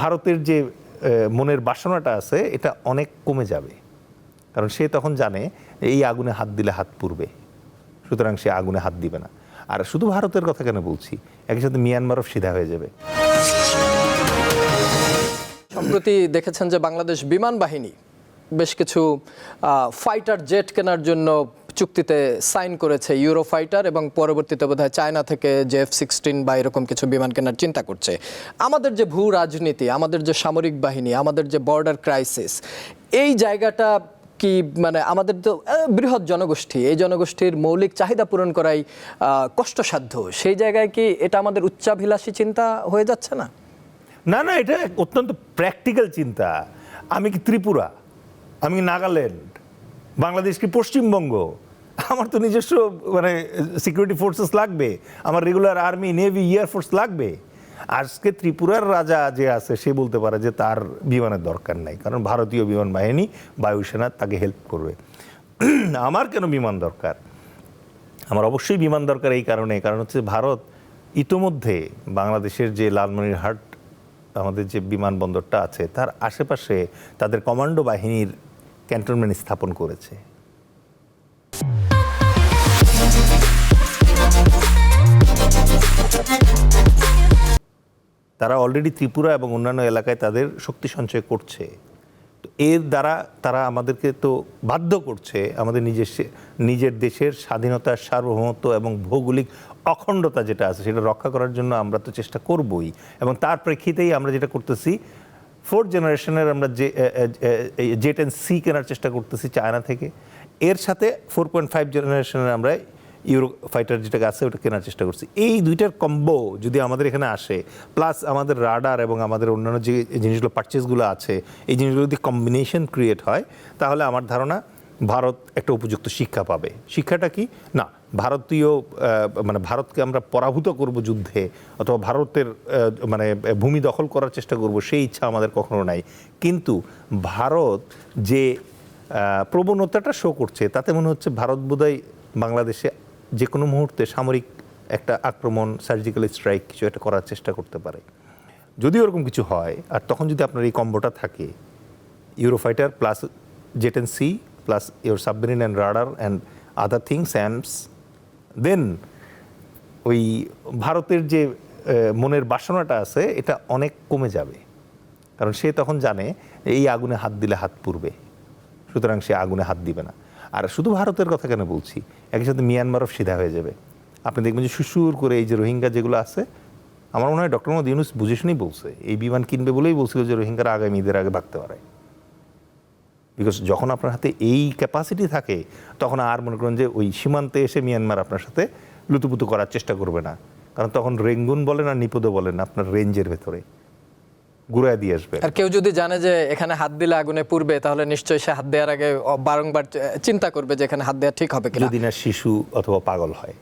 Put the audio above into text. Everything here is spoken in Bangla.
ভারতের যে মনের বাসনাটা আছে এটা অনেক কমে যাবে, কারণ সে তখন জানে এই আগুনে হাত দিলে হাত পুড়বে, সুতরাং সে আগুনে হাত দিবে না। আর শুধু ভারতের কথা কেন বলছি, একই সাথে মিয়ানমারও সিধা হয়ে যাবে। সম্প্রতি দেখেছেন যে বাংলাদেশ বিমান বাহিনী বেশ কিছু ফাইটার জেট কেনার জন্য চুক্তিতে সাইন করেছে, ইউরো ফাইটার, এবং পরবর্তীতে বোধহয় চায়না থেকে যে F-16 বা এরকম কিছু বিমান কেনার চিন্তা করছে। আমাদের যে ভূ রাজনীতি, আমাদের যে সামরিক বাহিনী, আমাদের যে বর্ডার ক্রাইসিস, এই জায়গাটা কি মানে আমাদের তো বৃহৎ জনগোষ্ঠী, এই জনগোষ্ঠীর মৌলিক চাহিদা পূরণ করাই কষ্টসাধ্য, সেই জায়গায় কি এটা আমাদের উচ্চাভিলাষী চিন্তা হয়ে যাচ্ছে না? না না, এটা অত্যন্ত প্র্যাকটিক্যাল চিন্তা। আমি কি ত্রিপুরা, আমি কি নাগাল্যান্ড, বাংলাদেশ কি পশ্চিমবঙ্গ? আমার তো নিজস্ব মানে সিকিউরিটি ফোর্সেস লাগবে, আমার রেগুলার আর্মি, নেভি, এয়ারফোর্স লাগবে। আজকে ত্রিপুরার রাজা যে আছে সে বলতে পারে যে তার বিমানের দরকার নাই, কারণ ভারতীয় বিমান বাহিনী, বায়ুসেনা তাকে হেল্প করবে। আমার কেন বিমান দরকার? আমার অবশ্যই বিমান দরকার এই কারণ হচ্ছে ভারত ইতোমধ্যে বাংলাদেশের যে লালমনিরহাট আমাদের যে বিমানবন্দরটা আছে তার আশেপাশে তাদের কমান্ডো বাহিনীর ক্যান্টনমেন্ট স্থাপন করেছে। তারা অলরেডি ত্রিপুরা এবং অন্যান্য এলাকায় তাদের শক্তি সঞ্চয় করছে। তো এর দ্বারা তারা আমাদেরকে তো বাধ্য করছে আমাদের নিজের দেশের স্বাধীনতা, সার্বভৌমত্ব এবং ভৌগোলিক অখণ্ডতা যেটা আছে সেটা রক্ষা করার জন্য আমরা তো চেষ্টা করবই। এবং তার প্রেক্ষিতেই আমরা যেটা করতেছি, 4th জেনারেশনের আমরা যে J-10C কেনার চেষ্টা করতেছি চায়না থেকে, এর সাথে 4.5 জেনারেশনের আমরা ইউরো ফাইটার যেটা আছে ওটা কেনার চেষ্টা করছি। এই দুইটার কম্বো যদি আমাদের এখানে আসে, প্লাস আমাদের রাডার এবং আমাদের অন্যান্য যে জিনিসগুলো পারচেসগুলো আছে, এই জিনিসগুলো যদি কম্বিনেশন ক্রিয়েট হয়, তাহলে আমার ধারণা ভারত একটা উপযুক্ত শিক্ষা পাবে। শিক্ষাটা কি না, ভারতীয় মানে ভারতকে আমরা পরাভূত করব যুদ্ধে, অথবা ভারতের মানে ভূমি দখল করার চেষ্টা করব, সেই ইচ্ছা আমাদের কখনো নাই। কিন্তু ভারত যে প্রবণতাটা শো করছে তাতে মনে হচ্ছে ভারত বোধহয় বাংলাদেশে যে কোনো মুহূর্তে সামরিক একটা আক্রমণ, সার্জিক্যাল স্ট্রাইক কিছু একটা করার চেষ্টা করতে পারে। যদি ওরকম কিছু হয়, আর তখন যদি আপনার এই কম্বোটা থাকে, Eurofighter plus J-10C plus your submarine and radar and other things অ্যান্ডস, দেন ওই ভারতের যে মনের বাসনাটা আছে এটা অনেক কমে যাবে, কারণ সে তখন জানে এই আগুনে হাত দিলে হাত পুড়বে, সুতরাং সে আগুনে হাত দিবে না। আর শুধু ভারতের কথা কেন বলছি, একই সাথে মিয়ানমারও সিধা হয়ে যাবে। আপনি দেখবেন যে সুসুর করে এই যে রোহিঙ্গা যেগুলো আছে, আমার মনে হয় ডক্টর মোহাম্মদ ইউনূস বুঝে শুনেই বলছে, এই বিমান কিনবে বলেই বলছিল যে রোহিঙ্গারা আগামী ঈদের আগে ভাগতে পারে। বিকজ যখন আপনার হাতে এই ক্যাপাসিটি থাকে, তখন আর মনে করেন যে ওই সীমান্তে এসে মিয়ানমার আপনার সাথে লুতুপুতু করার চেষ্টা করবে না, কারণ তখন রেঙ্গুন বলেন আর নিপদও বলেন আপনার রেঞ্জের ভেতরে ঘুরায় দিয়ে আসবে। আর কেউ যদি জানে যে এখানে হাত দিলে আগুনে পুড়বে, তাহলে নিশ্চয়ই সে হাত দেওয়ার আগে বারংবার চিন্তা করবে যে এখানে হাত দেওয়া ঠিক হবে কিনা, যদি না শিশু অথবা পাগল হয়।